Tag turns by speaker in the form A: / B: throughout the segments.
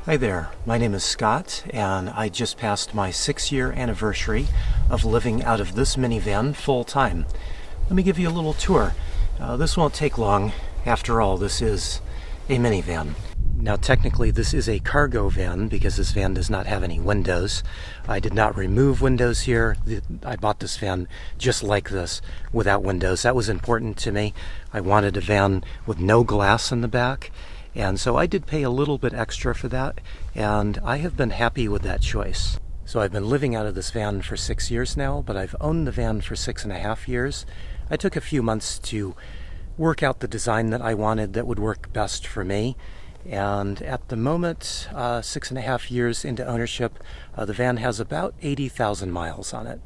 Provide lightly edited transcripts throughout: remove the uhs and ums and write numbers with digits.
A: Hi there, my name is Scott and I just passed my 6-year anniversary of living out of this minivan full-time. Let me give you a little tour. This won't take long. After all, this is a minivan. Now technically this is a cargo van because this van does not have any windows. I did not remove windows here. I bought this van just like this without windows. That was important to me. I wanted a van with no glass in the back. And so I did pay a little bit extra for that, and I have been happy with that choice. So I've been living out of this van for 6 years now, but I've owned the van for 6.5 years. I took a few months to work out the design that I wanted that would work best for me. And at the moment, 6.5 years into ownership, the van has about 80,000 miles on it.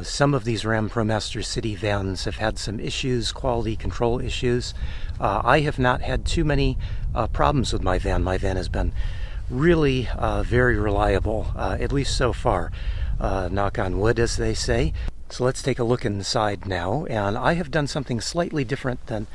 A: Some of these Ram ProMaster City vans have had some issues, quality control issues. I have not had too many problems with my van. My van has been really very reliable, at least so far. Knock on wood, as they say. So let's take a look inside now. And I have done something slightly different than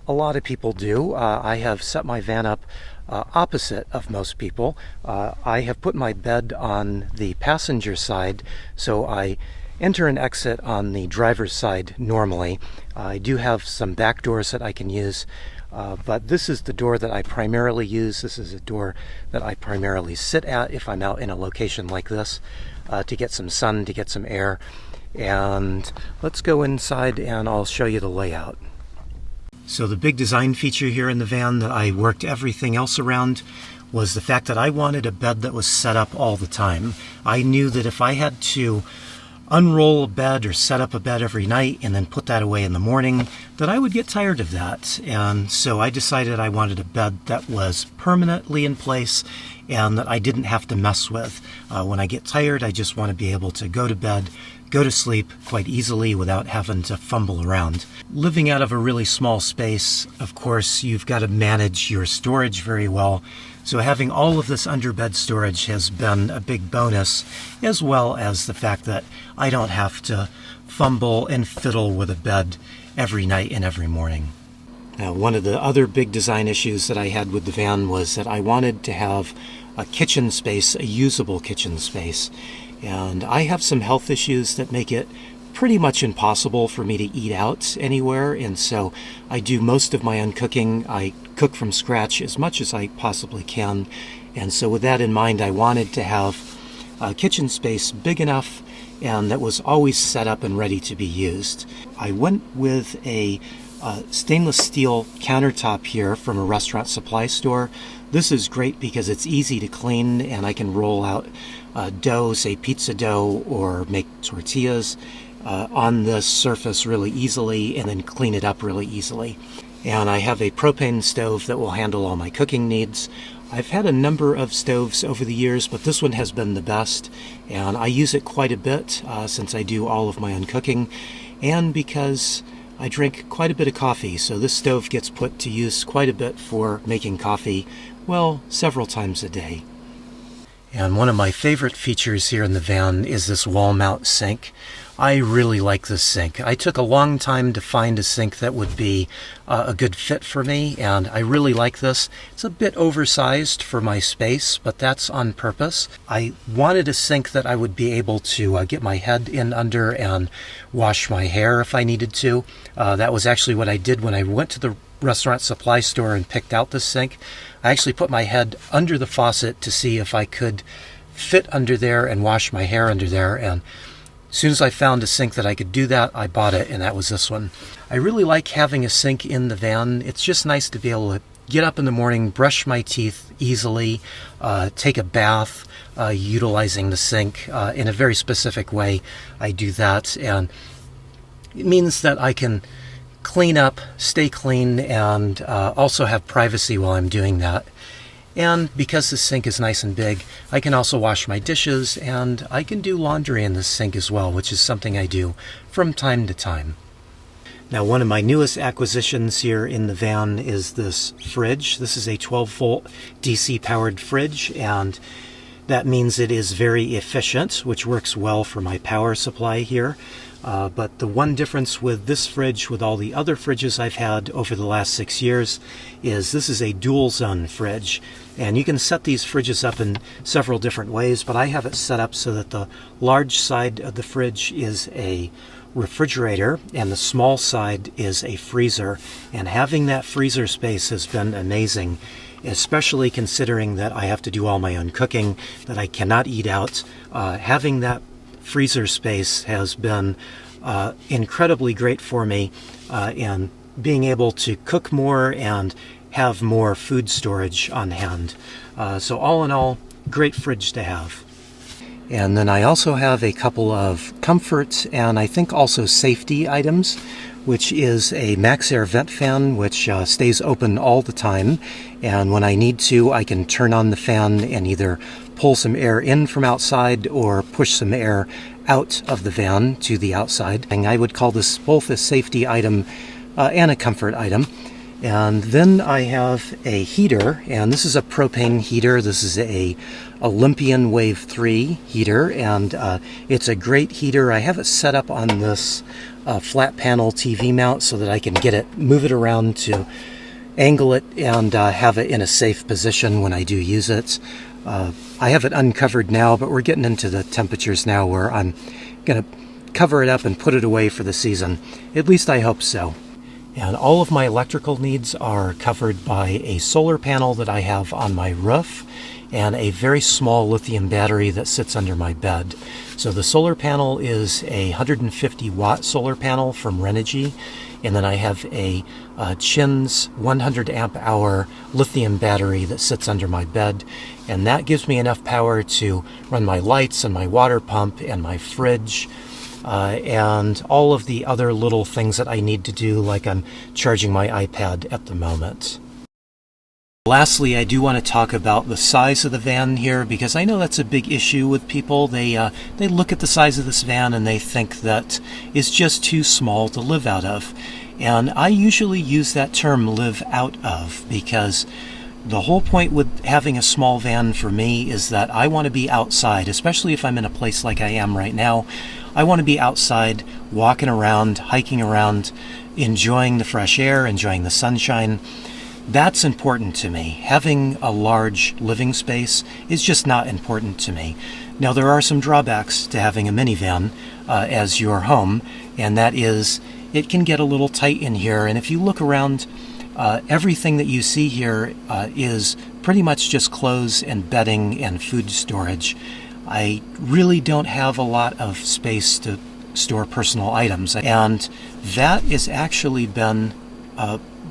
A: a lot of people do. I have set my van up opposite of most people. I have put my bed on the passenger side, so I enter and exit on the driver's side normally. I do have some back doors that I can use, but this is the door that I primarily use. This is a door that I primarily sit at if I'm out in a location like this to get some sun, to get some air. And let's go inside and I'll show you the layout. So the big design feature here in the van that I worked everything else around was the fact that I wanted a bed that was set up all the time. I knew that if I had to unroll a bed or set up a bed every night and then put that away in the morning, that I would get tired of that. And so I decided I wanted a bed that was permanently in place and that I didn't have to mess with. When I get tired, I just want to be able to go to bed, go to sleep quite easily without having to fumble around. Living out of a really small space, of course, you've got to manage your storage very well. So having all of this underbed storage has been a big bonus, as well as the fact that I don't have to fumble and fiddle with a bed every night and every morning. Now, one of the other big design issues that I had with the van was that I wanted to have a kitchen space, a usable kitchen space. And I have some health issues that make it pretty much impossible for me to eat out anywhere, and so I do most of my own cooking. I cook from scratch as much as I possibly can, and so with that in mind, I wanted to have a kitchen space big enough and that was always set up and ready to be used. I went with a stainless steel countertop here from a restaurant supply store. This is great because it's easy to clean and I can roll out dough, say pizza dough, or make tortillas on this surface really easily and then clean it up really easily. And I have a propane stove that will handle all my cooking needs. I've had a number of stoves over the years, but this one has been the best, and I use it quite a bit since I do all of my own cooking and because I drink quite a bit of coffee, so this stove gets put to use quite a bit for making coffee, well, several times a day. And one of my favorite features here in the van is this wall mount sink. I really like this sink. I took a long time to find a sink that would be a good fit for me, and I really like this. It's a bit oversized for my space, but that's on purpose. I wanted a sink that I would be able to get my head in under and wash my hair if I needed to. That was actually what I did when I went to the restaurant supply store and picked out this sink. I actually put my head under the faucet to see if I could fit under there and wash my hair under there, and as soon as I found a sink that I could do that, I bought it, and that was this one. I really like having a sink in the van. It's just nice to be able to get up in the morning, brush my teeth easily, take a bath utilizing the sink in a very specific way. I do that, and it means that I can clean up, stay clean, and also have privacy while I'm doing that. And because the sink is nice and big, I can also wash my dishes, and I can do laundry in the sink as well, which is something I do from time to time. Now, one of my newest acquisitions here in the van is this fridge. This is a 12-volt DC-powered fridge, and That means it is very efficient, which works well for my power supply here. But the one difference with this fridge, with all the other fridges I've had over the last 6 years, is this is a dual zone fridge. And you can set these fridges up in several different ways, but I have it set up so that the large side of the fridge is a refrigerator and the small side is a freezer. And having that freezer space has been amazing, especially considering that I have to do all my own cooking, that I cannot eat out. Having that freezer space has been incredibly great for me in being able to cook more and have more food storage on hand. So all in all, great fridge to have. And then I also have a couple of comfort and I think also safety items, which is a Max Air vent fan, which stays open all the time. And when I need to, I can turn on the fan and either pull some air in from outside or push some air out of the van to the outside. And I would call this both a safety item and a comfort item. And then I have a heater, and this is a propane heater. This is a Olympian Wave 3 heater, and it's a great heater. I have it set up on this flat panel TV mount so that I can move it around to angle it and have it in a safe position when I do use it. I have it uncovered now, but we're getting into the temperatures now where I'm going to cover it up and put it away for the season. At least I hope so. And all of my electrical needs are covered by a solar panel that I have on my roof and a very small lithium battery that sits under my bed. So the solar panel is a 150 watt solar panel from Renogy, and then I have a Chin's 100 amp hour lithium battery that sits under my bed, and that gives me enough power to run my lights and my water pump and my fridge, and all of the other little things that I need to do, like I'm charging my iPad at the moment. Lastly, I do want to talk about the size of the van here, because I know that's a big issue with people. They look at the size of this van and they think that it's just too small to live out of. And I usually use that term live out of, because the whole point with having a small van for me is that I want to be outside, especially if I'm in a place like I am right now. I want to be outside, walking around, hiking around, enjoying the fresh air, enjoying the sunshine. That's important to me. Having a large living space is just not important to me. Now, there are some drawbacks to having a minivan as your home, and that is it can get a little tight in here. And if you look around, everything that you see here is pretty much just clothes and bedding and food storage. I really don't have a lot of space to store personal items, and that has actually been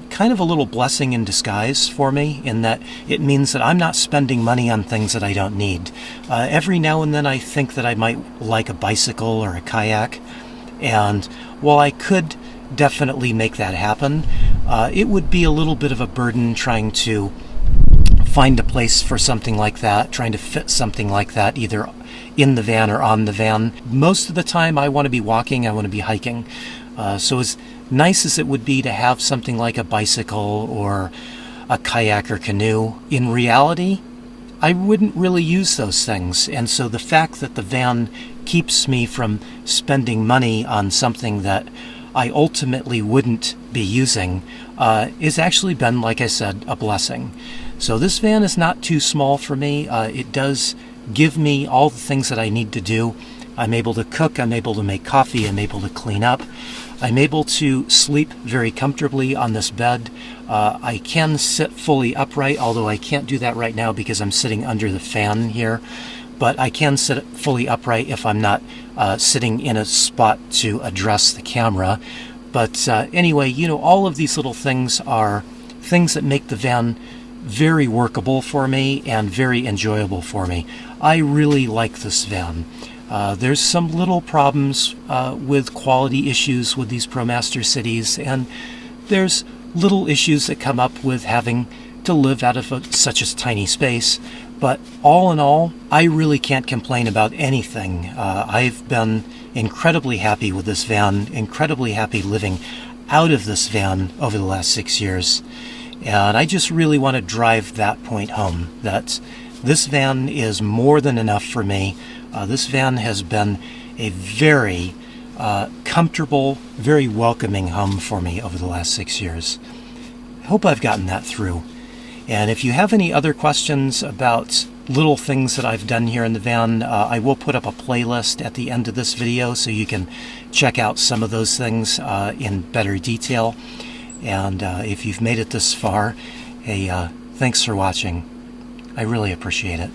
A: kind of a little blessing in disguise for me, in that it means that I'm not spending money on things that I don't need. Every now and then I think that I might like a bicycle or a kayak, and while I could definitely make that happen, it would be a little bit of a burden trying to find a place for something like that, trying to fit something like that either in the van or on the van. Most of the time I want to be walking, I want to be hiking. So as nice as it would be to have something like a bicycle or a kayak or canoe, in reality, I wouldn't really use those things. And so the fact that the van keeps me from spending money on something that I ultimately wouldn't be using has actually been, like I said, a blessing. So this van is not too small for me. It does give me all the things that I need to do. I'm able to cook, I'm able to make coffee, I'm able to clean up. I'm able to sleep very comfortably on this bed. I can sit fully upright, although I can't do that right now because I'm sitting under the fan here. But I can sit fully upright if I'm not sitting in a spot to address the camera. But anyway, you know, all of these little things are things that make the van very workable for me and very enjoyable for me. I really like this van. There's some little problems with quality issues with these ProMaster Cities, and there's little issues that come up with having to live out of such a tiny space. But all in all, I really can't complain about anything. I've been incredibly happy with this van, incredibly happy living out of this van over the last 6 years. And I just really want to drive that point home, that This van is more than enough for me. This van has been a very comfortable, very welcoming home for me over the last 6 years. I hope I've gotten that through. And if you have any other questions about little things that I've done here in the van, I will put up a playlist at the end of this video so you can check out some of those things in better detail. And if you've made it this far, hey, thanks for watching. I really appreciate it.